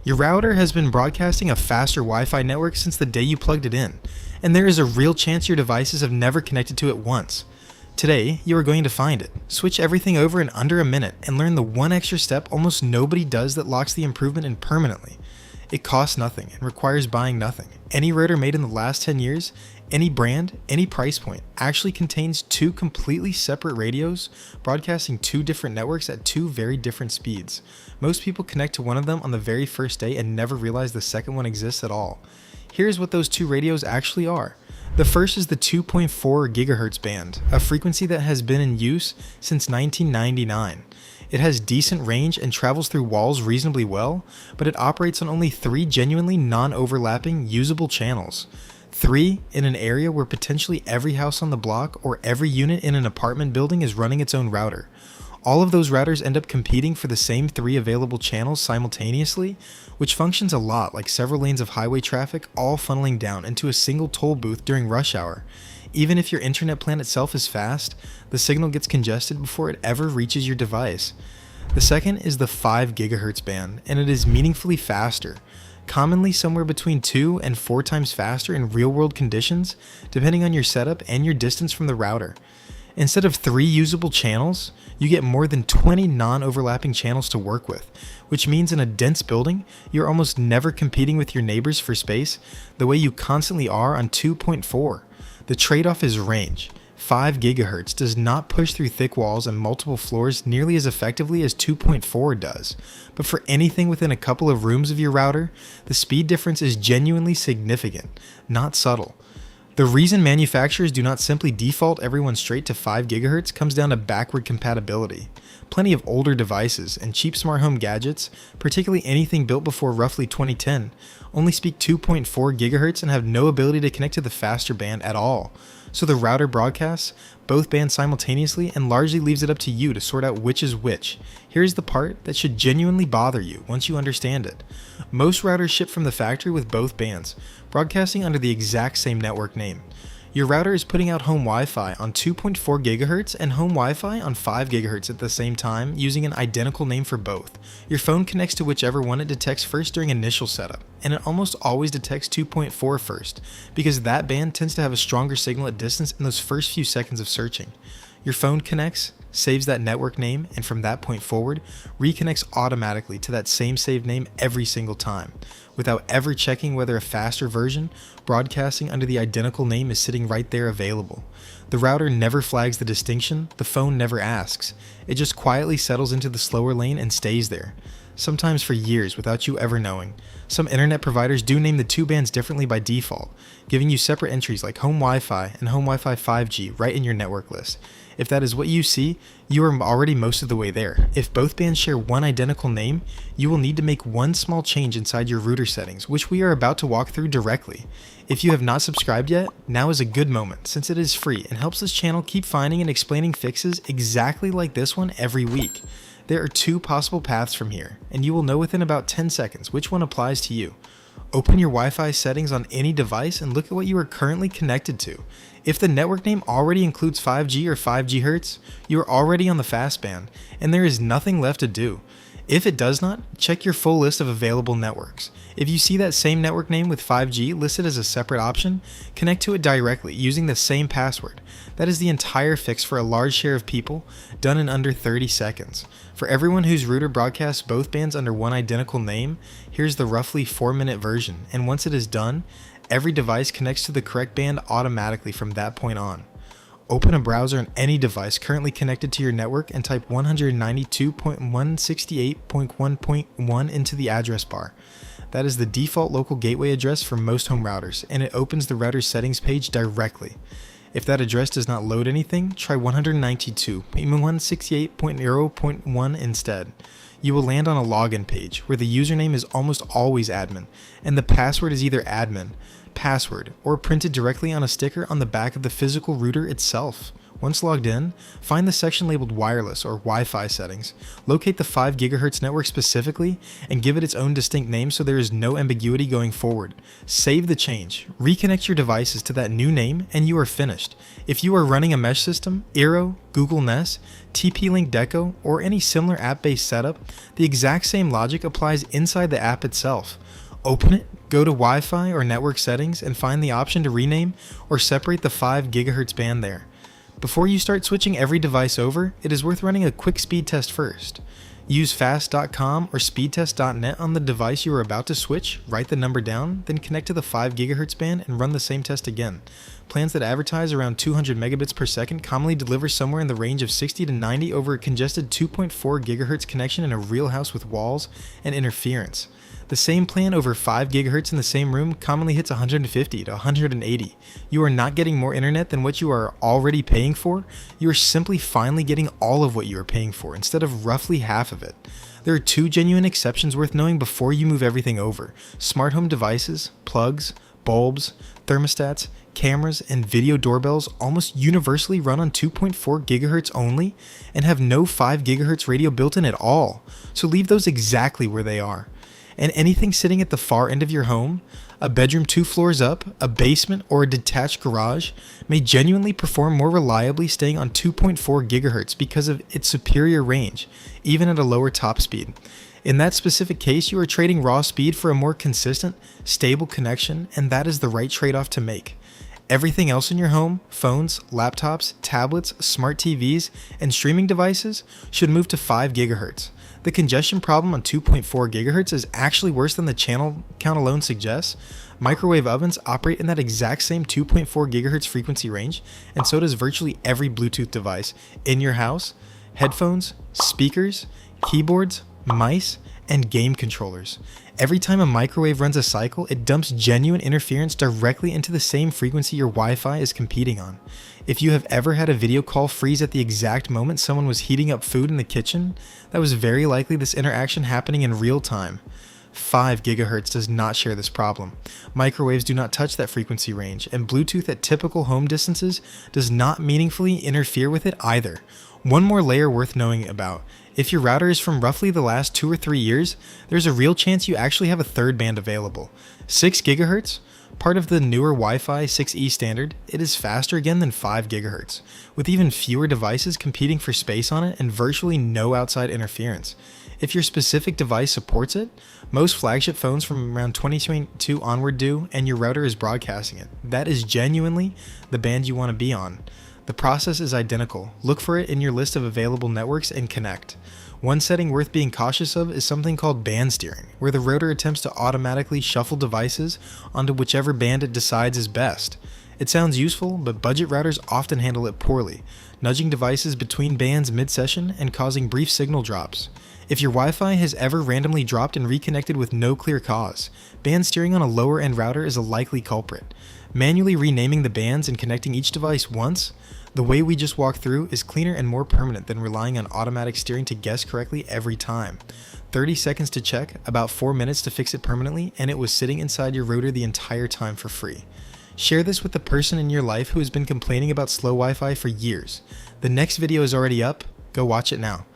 Your router has been broadcasting a faster Wi-Fi network since the day you plugged it in, and there is a real chance your devices have never connected to it once. Today, you are going to find it. Switch everything over in under a minute and learn the one extra step almost nobody does that locks the improvement in permanently. It costs nothing and requires buying nothing. Any router made in the last 10 years, any brand, any price point, actually contains two completely separate radios broadcasting two different networks at two very different speeds. Most people connect to one of them on the very first day and never realize the second one exists at all. Here's what those two radios actually are. The first is the 2.4 GHz band, a frequency that has been in use since 1999. It has decent range and travels through walls reasonably well, but it operates on only 3 genuinely non-overlapping, usable channels. 3 in an area where potentially every house on the block or every unit in an apartment building is running its own router. All of those routers end up competing for the same 3 available channels simultaneously, which functions a lot like several lanes of highway traffic all funneling down into a single toll booth during rush hour. Even if your internet plan itself is fast, the signal gets congested before it ever reaches your device. The second is the 5 GHz band, and it is meaningfully faster, commonly somewhere between 2 and 4 times faster in real-world conditions, depending on your setup and your distance from the router. Instead of 3 usable channels, you get more than 20 non-overlapping channels to work with, which means in a dense building, you're almost never competing with your neighbors for space the way you constantly are on 2.4. The trade-off is range. 5 GHz does not push through thick walls and multiple floors nearly as effectively as 2.4 does, but for anything within a couple of rooms of your router, the speed difference is genuinely significant, not subtle. The reason manufacturers do not simply default everyone straight to 5 GHz comes down to backward compatibility. Plenty of older devices and cheap smart home gadgets, particularly anything built before roughly 2010, only speak 2.4 GHz and have no ability to connect to the faster band at all. So the router broadcasts both bands simultaneously and largely leaves it up to you to sort out which is which. Here's the part that should genuinely bother you once you understand it. Most routers ship from the factory with both bands, broadcasting under the exact same network name. Your router is putting out home Wi-Fi on 2.4 GHz and home Wi-Fi on 5 GHz at the same time using an identical name for both. Your phone connects to whichever one it detects first during initial setup, and it almost always detects 2.4 first, because that band tends to have a stronger signal at distance in those first few seconds of searching. Your phone connects, saves that network name, and from that point forward, reconnects automatically to that same saved name every single time, without ever checking whether a faster version, broadcasting under the identical name, is sitting right there available. The router never flags the distinction, the phone never asks. It just quietly settles into the slower lane and stays there, sometimes for years without you ever knowing. Some internet providers do name the two bands differently by default, giving you separate entries like Home Wi-Fi and Home Wi-Fi 5G right in your network list. If that is what you see, you are already most of the way there. If both bands share one identical name, you will need to make one small change inside your router settings, which we are about to walk through directly. If you have not subscribed yet, now is a good moment since it is free and helps this channel keep finding and explaining fixes exactly like this one every week. There are 2 possible paths from here, and you will know within about 10 seconds which one applies to you. Open your Wi-Fi settings on any device and look at what you are currently connected to. If the network name already includes 5G or 5 GHz, you are already on the fast band, and there is nothing left to do. If it does not, check your full list of available networks. If you see that same network name with 5G listed as a separate option, connect to it directly using the same password. That is the entire fix for a large share of people, done in under 30 seconds. For everyone whose router broadcasts both bands under one identical name, here's the roughly 4-minute version, and once it is done, every device connects to the correct band automatically from that point on. Open a browser on any device currently connected to your network and type 192.168.1.1 into the address bar. That is the default local gateway address for most home routers, and it opens the router's settings page directly. If that address does not load anything, try 192.168.0.1 instead. You will land on a login page where the username is almost always admin, and the password is either admin, password, or printed directly on a sticker on the back of the physical router itself. Once logged in, find the section labeled Wireless or Wi-Fi settings, locate the 5 GHz network specifically, and give it its own distinct name so there is no ambiguity going forward. Save the change, reconnect your devices to that new name, and you are finished. If you are running a mesh system, Eero, Google Nest, TP-Link Deco, or any similar app-based setup, the exact same logic applies inside the app itself. Open it, go to Wi-Fi or network settings, and find the option to rename or separate the 5 GHz band there. Before you start switching every device over, it is worth running a quick speed test first. Use fast.com or speedtest.net on the device you are about to switch, write the number down, then connect to the 5 GHz band and run the same test again. Plans that advertise around 200 megabits per second commonly deliver somewhere in the range of 60 to 90 over a congested 2.4 GHz connection in a real house with walls and interference. The same plan over 5 GHz in the same room commonly hits 150 to 180. You are not getting more internet than what you are already paying for. You are simply finally getting all of what you are paying for instead of roughly half of it. There are 2 genuine exceptions worth knowing before you move everything over: smart home devices, plugs, bulbs, thermostats, cameras, and video doorbells almost universally run on 2.4 GHz only and have no 5 GHz radio built in at all, so leave those exactly where they are. And anything sitting at the far end of your home, a bedroom 2 floors up, a basement, or a detached garage, may genuinely perform more reliably staying on 2.4 GHz because of its superior range, even at a lower top speed. In that specific case, you are trading raw speed for a more consistent, stable connection, and that is the right trade-off to make. Everything else in your home, phones, laptops, tablets, smart TVs, and streaming devices should move to 5 GHz. The congestion problem on 2.4 GHz is actually worse than the channel count alone suggests. Microwave ovens operate in that exact same 2.4 GHz frequency range, and so does virtually every Bluetooth device in your house: headphones, speakers, keyboards, mice, and game controllers. Every time a microwave runs a cycle, it dumps genuine interference directly into the same frequency your Wi-Fi is competing on. If you have ever had a video call freeze at the exact moment someone was heating up food in the kitchen, that was very likely this interaction happening in real time. 5 GHz does not share this problem. Microwaves do not touch that frequency range, and Bluetooth at typical home distances does not meaningfully interfere with it either. One more layer worth knowing about: if your router is from roughly the last 2 or 3 years, there's a real chance you actually have a third band available. 6 GHz? Part of the newer Wi-Fi 6E standard, it is faster again than 5 GHz, with even fewer devices competing for space on it and virtually no outside interference. If your specific device supports it, most flagship phones from around 2022 onward do, and your router is broadcasting it. That is genuinely the band you want to be on. The process is identical. Look for it in your list of available networks and connect. One setting worth being cautious of is something called band steering, where the router attempts to automatically shuffle devices onto whichever band it decides is best. It sounds useful, but budget routers often handle it poorly, nudging devices between bands mid-session and causing brief signal drops. If your Wi-Fi has ever randomly dropped and reconnected with no clear cause, band steering on a lower-end router is a likely culprit. Manually renaming the bands and connecting each device once, the way we just walked through, is cleaner and more permanent than relying on automatic steering to guess correctly every time. 30 seconds to check, about 4 minutes to fix it permanently, and it was sitting inside your router the entire time for free. Share this with the person in your life who has been complaining about slow Wi-Fi for years. The next video is already up. Go watch it now.